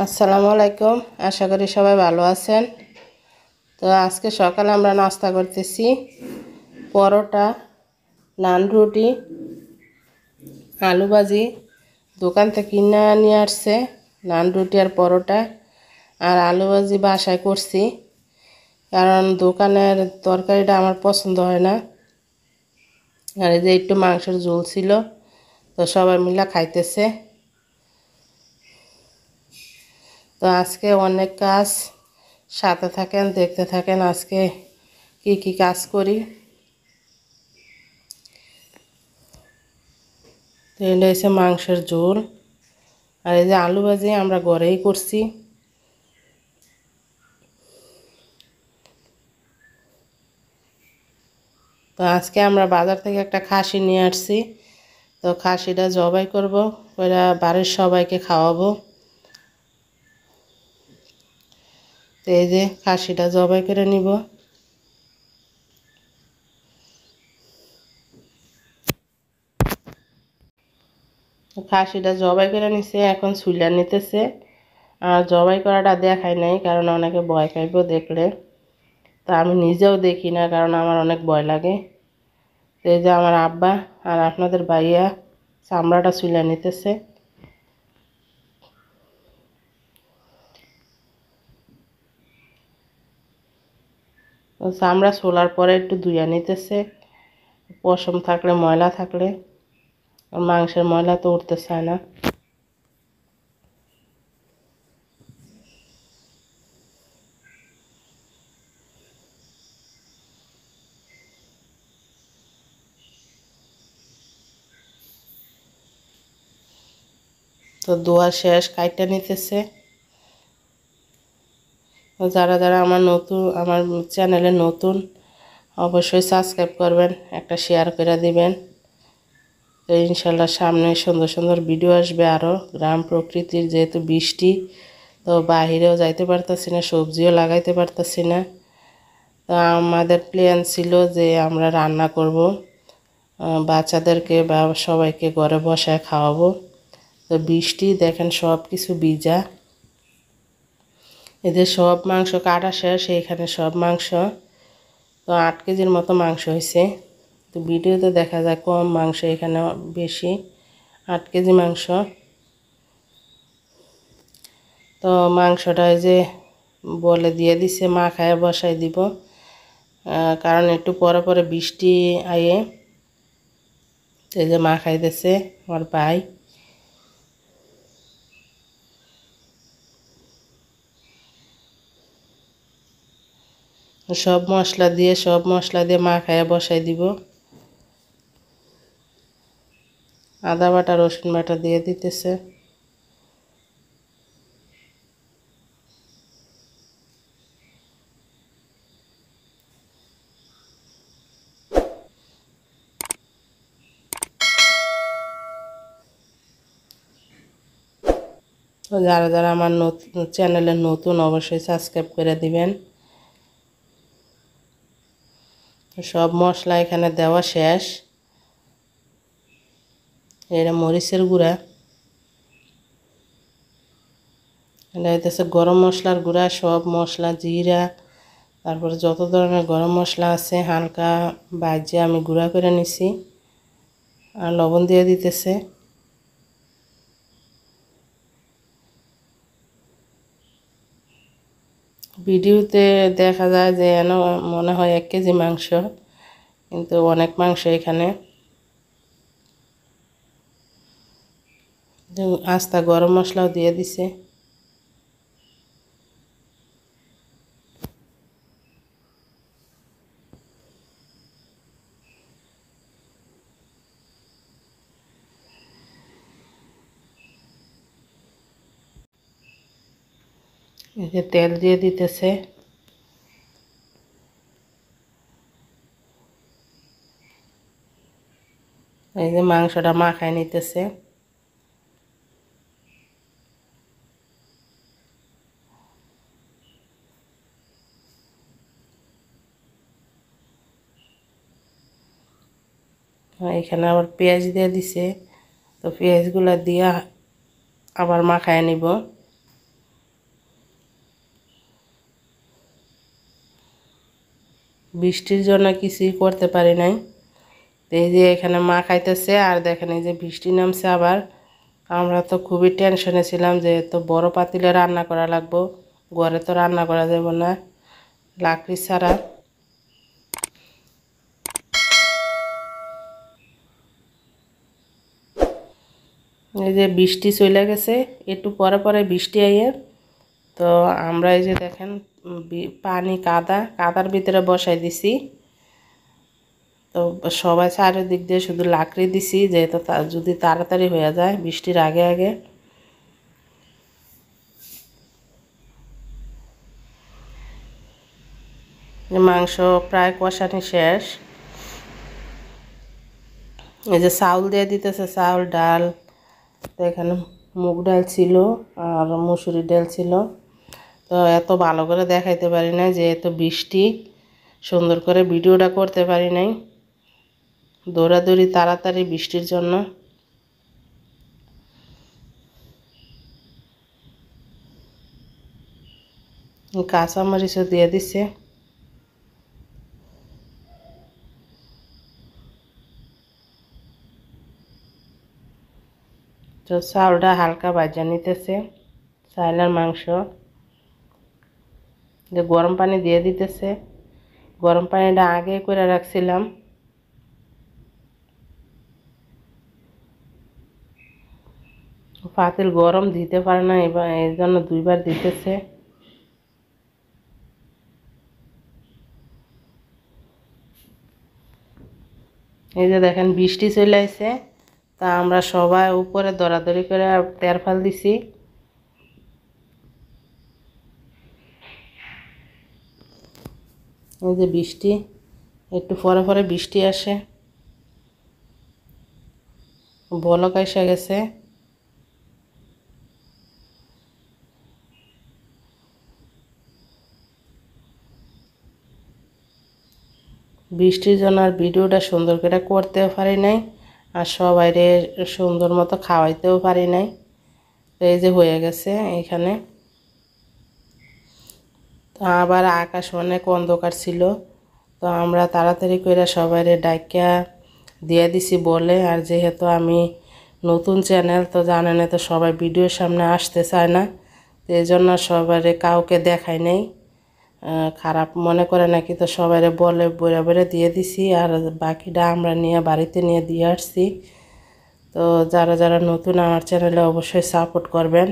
আসসালামু আলাইকুম। আশা করি সবাই ভালো আছেন। তো আজকে সকালে আমরা নাস্তা করতেছি পরোটা, নান, রুটি, আলু ভাজি। দোকান থেকে কিনে নিয়ে আসছে নান, রুটি আর পরোটা, আর আলু ভাজি বাসায় করছি, কারণ দোকানের তরকারিটা আমার পছন্দ হয় না। আর এই যে একটু মাংসের ঝোল ছিল, তো সবাই মিলে খাইতেছে। তো আজকে অনেক কাজ, সাথে থাকেন, দেখতে থাকেন আজকে কি কি কাজ করি। তো এটা হচ্ছে মাংসের ঝোল, আর এই যে আলু ভাজি আমরা ঘরেই করছি। তো আজকে আমরা বাজার থেকে একটা খাসি নিয়ে আসছি, তো খাসিটা জবাই করব, ওরা বাড়ির সবাইকে খাওয়াবো। তো এই যে খাসিটা জবাই করে নিব। খাসিটা জবাই করে নিছে, এখন চুলা নিতেছে। আর জবাই করাটা দেখাই নাই, কারণ অনেকে ভয় খাইব দেখলে। তো আমি নিজেও দেখি না, কারণ আমার অনেক ভয় লাগে। তো এই যে আমার আব্বা আর আপনাদের ভাইয়া চামড়াটা চুলা নিতেছে। তো চামড়া ছোলার পরে একটু ধুইয়া নিতেছে, পশম থাকলে, ময়লা থাকলে। মাংসের ময়লা তো উঠতে চায় না। তো ধোয়া শেষ, কাইটা নিতেছে। যারা যারা আমার চ্যানেলে নতুন, অবশ্যই সাবস্ক্রাইব করবেন, একটা শেয়ার করে দিবেন। তো ইনশাল্লাহ সামনে সুন্দর সুন্দর ভিডিও আসবে আরও। গ্রাম প্রকৃতির, যেহেতু বৃষ্টি, তো বাহিরেও যাইতে পারতাছি না, সবজিও লাগাইতে পারতাছি না। তো আমাদের প্ল্যান ছিল যে আমরা রান্না করব, বাচ্চাদেরকে বা সবাইকে ঘরে বসায় খাওয়াবো। তো বৃষ্টি দেখেন, সব কিছু ভিজা। এদের সব মাংস কাটা শেষ, এইখানে সব মাংস। তো 8 কেজির মতো মাংস হয়েছে। তো ভিডিওতে দেখা যায় কম মাংস, এখানে বেশি, 8 কেজি মাংস। তো মাংসটা যে বলে দিয়ে দিছে, মা খায় বসাই দিব, কারণ একটু পরে পরে বৃষ্টি আয়ে। এই যে মা খাইতেছে, আমার ভাই। সব মশলা দিয়ে মা খায় বসাই দিব। আদা বাটা, রসুন বাটা দিয়ে দিতেছে। তো যারা যারা আমার চ্যানেলে নতুন, অবশ্যই সাবস্ক্রাইব করে দিবেন। সব মশলা এখানে দেওয়া শেষ। এটা মরিচের গুঁড়া, এটা হইতেছে গরম মশলার গুঁড়া, সব মশলা, জিরা, তারপরে যত ধরনের গরম মশলা আছে হালকা ভাজে আমি গুঁড়া করে নিছি। আর লবণ দিয়ে দিতেছে। ভিডিওতে দেখা যায় যে যেন মনে হয় 1 কেজি মাংস, কিন্তু অনেক মাংস এখানে। আস্তা গরম মশলাও দিয়ে দিছে। এই যে তেল দিয়ে দিতেছে। এই যে মাংসটা মাখায় নিতেছে। এখানে আবার পেঁয়াজ দিয়ে দিছে, তো পেঁয়াজগুলো দিয়া আবার মাখায় নিব। বৃষ্টির জন্য কিছুই করতে পারি নাই। এই যে এখানে মা খাইতেছে আর দেখেন এই যে বৃষ্টি নামছে আবার। আমরা তো খুবই টেনশনে ছিলাম যে তো বড় পাতিলে রান্না করা লাগবো, ঘরে তো রান্না করা যাবে না লাকড়ি ছাড়া। এই যে বৃষ্টি চলে গেছে, একটু পরে পরে বৃষ্টি আইয়ে তো আমরা এই যে দেখেন পানি কাদার ভিতরে বসাই দিছি। তো সবাই চারিদিক দিয়ে শুধু লাকড়ি দিছি যেহেতু যদি তাড়াতাড়ি হয়ে যায় বৃষ্টির আগে আগে। মাংস প্রায় কষানি শেষ। এই যে চাউল দিয়ে দিতেছে, চাউল ডাল, তো এখানে মুগ ডাল ছিল আর মুসুরি ডাল ছিল। তো এত ভালো করে দেখাইতে পারি না যেহেতু বৃষ্টি, সুন্দর করে ভিডিওটা করতে পারি নাই, দৌড়াদৌড়ি তাড়াতাড়ি বৃষ্টির জন্য। কাঁচামরিচও দিয়ে দিছে। তো চাউলটা হালকা ভাজা নিতেছে, চাল আর মাংস। যে গরম পানি দিয়ে দিতেছে, গরম পানিটা আগে করে রাখছিলাম। পাতিল গরম দিতে পারে না, এবার এর জন্য দুইবার দিতেছে। এই যে দেখেন বৃষ্টি চলে আসছে, তা আমরা সবাই উপরে দৌড়াদৌড়ি করে তেরফাল দিছি। এই যে বৃষ্টি, একটু পরে পরে বৃষ্টি আসে, বলক এসে গেছে। বৃষ্টির জন্য আর ভিডিওটা সুন্দর করে করতেও পারি নাই, আর সবাইরে সুন্দর মতো খাওয়াইতেও পারি নাই। তো এই যে হয়ে গেছে এখানে। তো আবার আকাশ অনেক অন্ধকার ছিল, তো আমরা তাড়াতাড়ি করে সবাইরে ডাইকা দিয়ে দিছি বলে। আর যেহেতু আমি নতুন চ্যানেল তো জানেন, তো সবাই ভিডিওর সামনে আসতে চায় না, তো এই জন্য সবাইরে কাউকে দেখাই নেই, খারাপ মনে করে নাকি, তো সবাইরে বলে বইরা বইরা দিয়ে দিছি। আর বাকিটা আমরা নিয়ে বাড়িতে নিয়ে দিয়ে আসছি। তো যারা যারা নতুন আমার চ্যানেলে অবশ্যই সাপোর্ট করবেন।